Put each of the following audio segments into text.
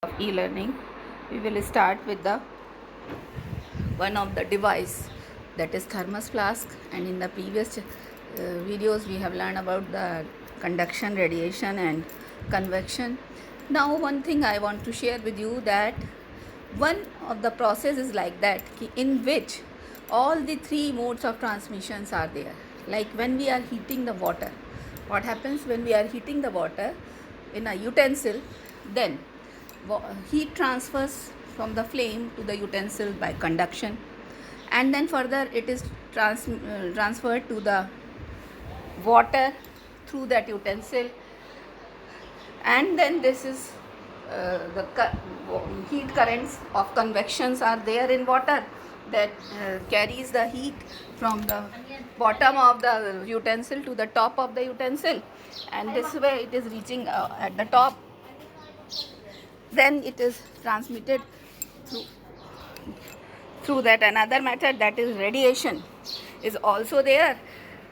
of e-learning, we will start with the one of the device, that is thermos flask. And in the previous videos we have learned about the conduction, radiation and convection. Now one thing I want to share with you, that one of the process is like that in which all the three modes of transmissions are there. Like when we are heating the water, what happens when we are heating the water in a utensil, then heat transfers from the flame to the utensil by conduction, and then further it is transferred to the water through that utensil, and then this is heat currents of convections are there in water that carries the heat from the bottom of the utensil to the top of the utensil, and this way it is reaching at the top. Then it is transmitted through that another method, that is radiation is also there.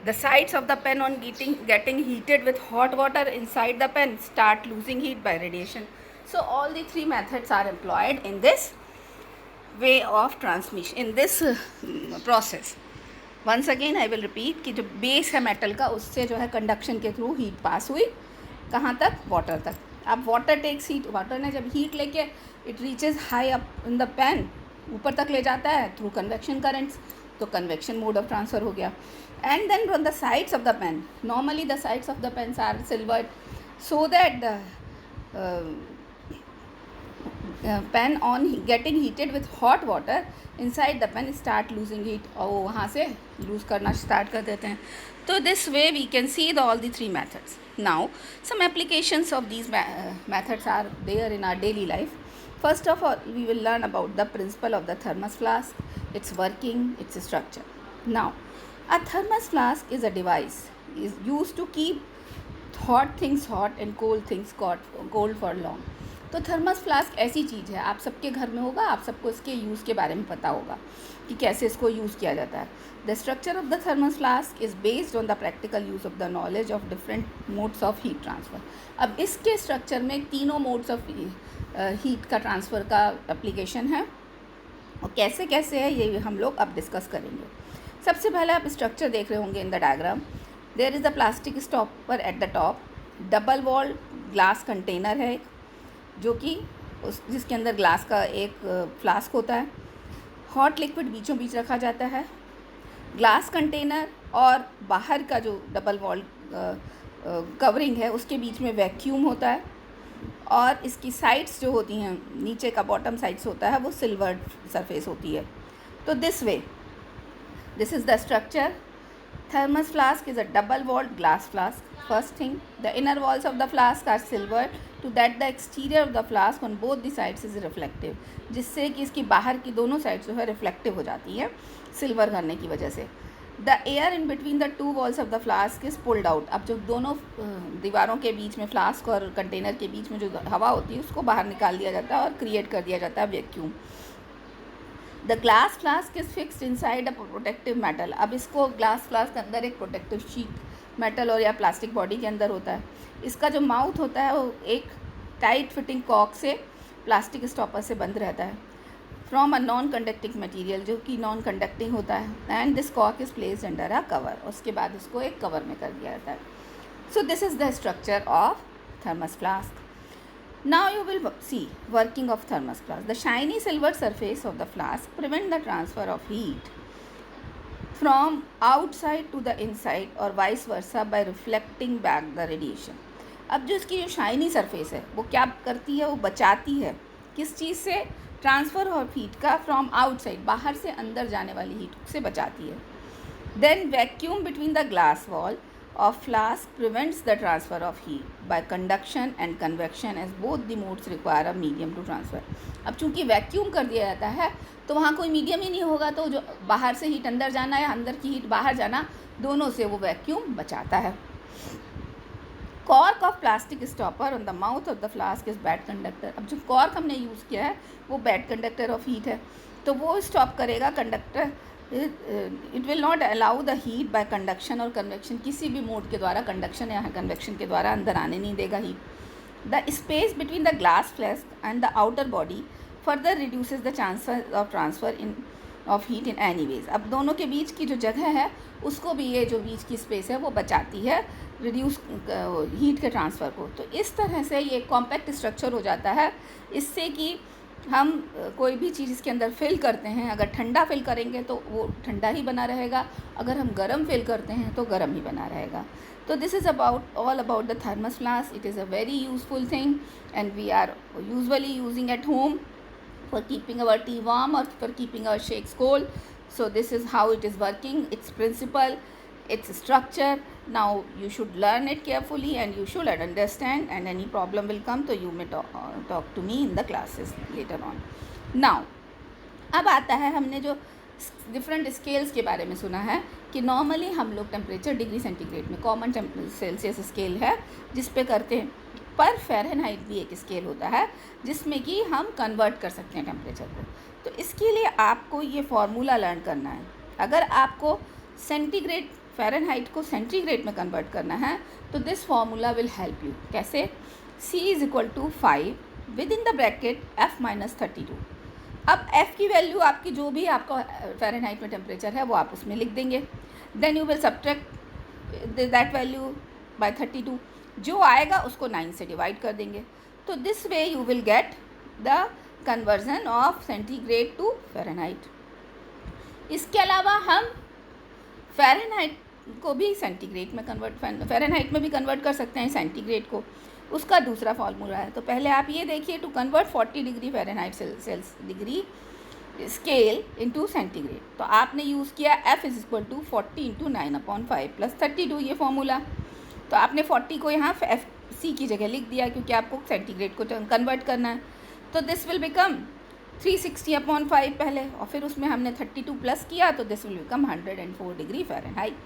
The sides of the pen on getting heated with hot water inside the pen start losing heat by radiation. So all the three methods are employed in this way of transmission, in this process. Once again I will repeat कि जो base है metal का, उससे जो है conduction के through heat पास हुई कहाँ तक, वाटर तक. अब वाटर टेक्स हीट, वाटर ने जब हीट लेके it reaches high up in the pan, ऊपर तक ले जाता है थ्रू कन्वेक्शन करेंट्स, तो कन्वेक्शन मोड ऑफ ट्रांसफ़र हो गया. And then from the sides of the pan, normally the sides of the pans are silvered so that the pan on getting heated with hot water inside the pen start losing heat, और वो वहाँ से lose करना start कर देते हैं. तो this way we can see all the three methods. Now some applications of these methods are there in our daily life. First of all, we will learn about the principle of the thermos flask, its working, its structure. Now a thermos flask is a device is used to keep hot things hot and cold things cold for long. तो thermos flask ऐसी चीज़ है, आप सबके घर में होगा, आप सबको इसके यूज़ के बारे में पता होगा कि कैसे इसको यूज़ किया जाता है. The structure of the thermos flask is based on the practical use of the knowledge of different modes of heat transfer. अब इसके स्ट्रक्चर में तीनों मोड्स ऑफ हीट का ट्रांसफ़र का एप्लीकेशन है, और कैसे कैसे है ये हम लोग अब डिस्कस करेंगे. सबसे पहले आप स्ट्रक्चर देख रहे होंगे in the diagram. There is the plastic stopper at the top, double wall glass container है जो कि जिसके अंदर ग्लास का एक फ्लास्क होता है. हॉट लिक्विड बीचों बीच रखा जाता है. ग्लास कंटेनर और बाहर का जो डबल वॉल कवरिंग है उसके बीच में वैक्यूम होता है, और इसकी साइड्स जो होती हैं, नीचे का बॉटम साइड्स होता है वो सिल्वर सरफेस होती है. तो this way this is the structure. Thermos flask is a double-walled glass flask. First thing, the inner walls of the flask are silver, to that the exterior of the flask on both the sides is reflective. जिससे कि इसकी बाहर की दोनों sides जो है reflective हो जाती है सिल्वर करने की वजह से. The air in between the two walls of the flask is pulled out. अब जो दोनों दीवारों के बीच में, फ्लास्क और कंटेनर के बीच में जो हवा होती है उसको बाहर निकाल दिया जाता है और क्रिएट कर दिया जाता है vacuum. The glass flask is fixed inside a protective metal. अब इसको ग्लास फ्लास्क के अंदर एक प्रोटेक्टिव शीट मेटल और या प्लास्टिक बॉडी के अंदर होता है. इसका जो माउथ होता है वो एक टाइट फिटिंग कॉक से प्लास्टिक स्टॉपर से बंद रहता है from a non conducting material, जो कि नॉन कंडक्टिंग होता है. एंड दिस कॉक is placed under a cover. उसके बाद इसको एक कवर में कर दिया जाता है. सो this is the structure of thermos flask. Now you will see working of thermos flask. The shiny silver surface of the flask prevent the transfer of heat from outside to the inside or vice versa by reflecting back the radiation. अब जो इसकी जो shiny surface है वो क्या करती है, वो बचाती है किस चीज़ से, ट्रांसफ़र ऑफ हीट का फ्रॉम आउटसाइड, बाहर से अंदर जाने वाली हीट से बचाती है. Then vacuum between the glass wall of flask prevents the transfer of heat by conduction and convection as both the modes require a medium to transfer. अब चूंकि वैक्यूम कर दिया जाता है तो वहाँ कोई मीडियम ही नहीं होगा, तो जो बाहर से हीट अंदर जाना या अंदर की हीट बाहर जाना, दोनों से वो वैक्यूम बचाता है. Cork of plastic stopper on the mouth of the flask is bad conductor. अब जो कॉर्क हमने यूज़ किया है वो बैड कंडक्टर ऑफ हीट है, तो वो स्टॉप करेगा conductor. It will not allow the heat bye conduction और कन्वेक्शन. किसी भी मोड के द्वारा, कंडक्शन या कन्वेक्शन के द्वारा अंदर आने नहीं देगा heat. The space between the glass flask and the outer body further reduces the chances of transfer of heat in any ways. अब दोनों के बीच की जो जगह है उसको भी ये जो बीच की स्पेस है वो बचाती है रिड्यूस हीट के ट्रांसफ़र को. तो इस तरह से ये कॉम्पैक्ट स्ट्रक्चर हो जाता है, इससे कि हम कोई भी चीज़ इसके अंदर फिल करते हैं, अगर ठंडा फिल करेंगे तो वो ठंडा ही बना रहेगा, अगर हम गर्म फिल करते हैं तो गर्म ही बना रहेगा. तो this is all about the thermos flask. It is a very useful thing and we are usually using at home for keeping our tea warm or for keeping our shakes cold. So this is how it is working, its principle, its structure. Now you should learn it carefully and you should understand, and any problem will come so you may talk to me in the classes later on. Now अब आता है, हमने जो different scales के बारे में सुना है कि नॉर्मली हम लोग टेम्परेचर डिग्री सेंटीग्रेड में कॉमन सेल्सियस स्केल है जिस पे करते हैं, पर फ़ारेनहाइट भी एक स्केल होता है जिसमें कि हम कन्वर्ट कर सकते हैं टेम्परेचर को. तो इसके लिए आपको ये फार्मूला लर्न करना है. अगर आपको सेंटीग्रेड फ़ारेनहाइट को सेंटीग्रेड में कन्वर्ट करना है तो this formula will help you. कैसे? C=5 with in the bracket F-32. अब F की वैल्यू आपकी जो भी आपका फ़ारेनहाइट में टेम्परेचर है वो आप उसमें लिख देंगे. Then you will subtract that value by 32. जो आएगा उसको 9 से डिवाइड कर देंगे. तो this way you will get the conversion of centigrade to Fahrenheit. इसके अलावा हम फ़ारेनहाइट को भी सेंटीग्रेड में फ़ारेनहाइट में भी कन्वर्ट कर सकते हैं सेंटीग्रेड को. उसका दूसरा फार्मूला है. तो पहले आप ये देखिए, to convert 40 degree Fahrenheit Celsius degree scale into centigrade, तो आपने यूज़ किया F=40 × 9/5 + 32 ये फार्मूला. तो आपने 40 को यहाँ FC की जगह लिख दिया क्योंकि आपको सेंटीग्रेड को कन्वर्ट करना है. तो दिस विल बिकम 360/5 पहले, और फिर उसमें हमने 32 प्लस किया तो this will become 104 degree Fahrenheit.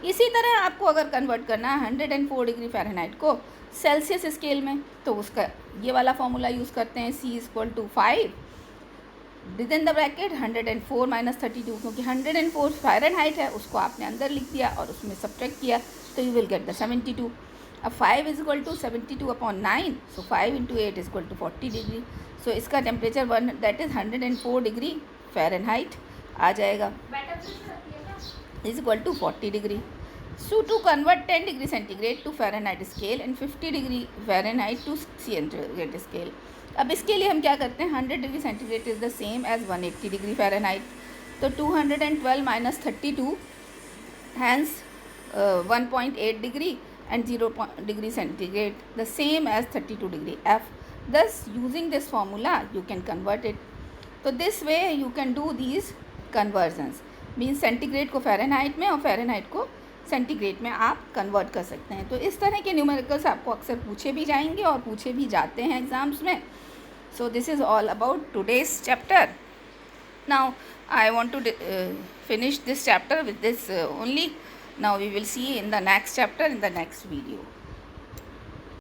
इसी तरह आपको अगर कन्वर्ट करना है 104 डिग्री फ़ारेनहाइट को सेल्सियस स्केल में, तो उसका ये वाला फार्मूला यूज़ करते हैं. C=5 with in the bracket 104 - 32, क्योंकि 104 फ़ारेनहाइट है उसको आपने अंदर लिख दिया और उसमें सब्ट्रैक्ट किया तो यू विल गेट द 72. अब 5=72/9, सो 5 × 8 = 40 डिग्री. सो इसका temperature that is 104 degree Fahrenheit आ जाएगा =40 degree. So to convert 10 degree centigrade to Fahrenheit scale and 50 degree Fahrenheit to centigrade scale. अब इसके लिए हम क्या करते हैं, 100 degree centigrade is the same as 180 degree Fahrenheit. तो 212 - 32 hence 1.8 degree and 0 degree centigrade the same as 32 degree F. Thus using this formula you can convert it. So this way you can do these conversions, means centigrade को Fahrenheit में और Fahrenheit को centigrade में आप convert कर सकते हैं. तो इस तरह के न्यूमेरिकल्स आपको अक्सर पूछे भी जाएंगे और पूछे भी जाते हैं एग्ज़ाम्स में. So this is all about today's chapter. Now I want to finish this chapter with this only. Now we will see in the next chapter in the next video.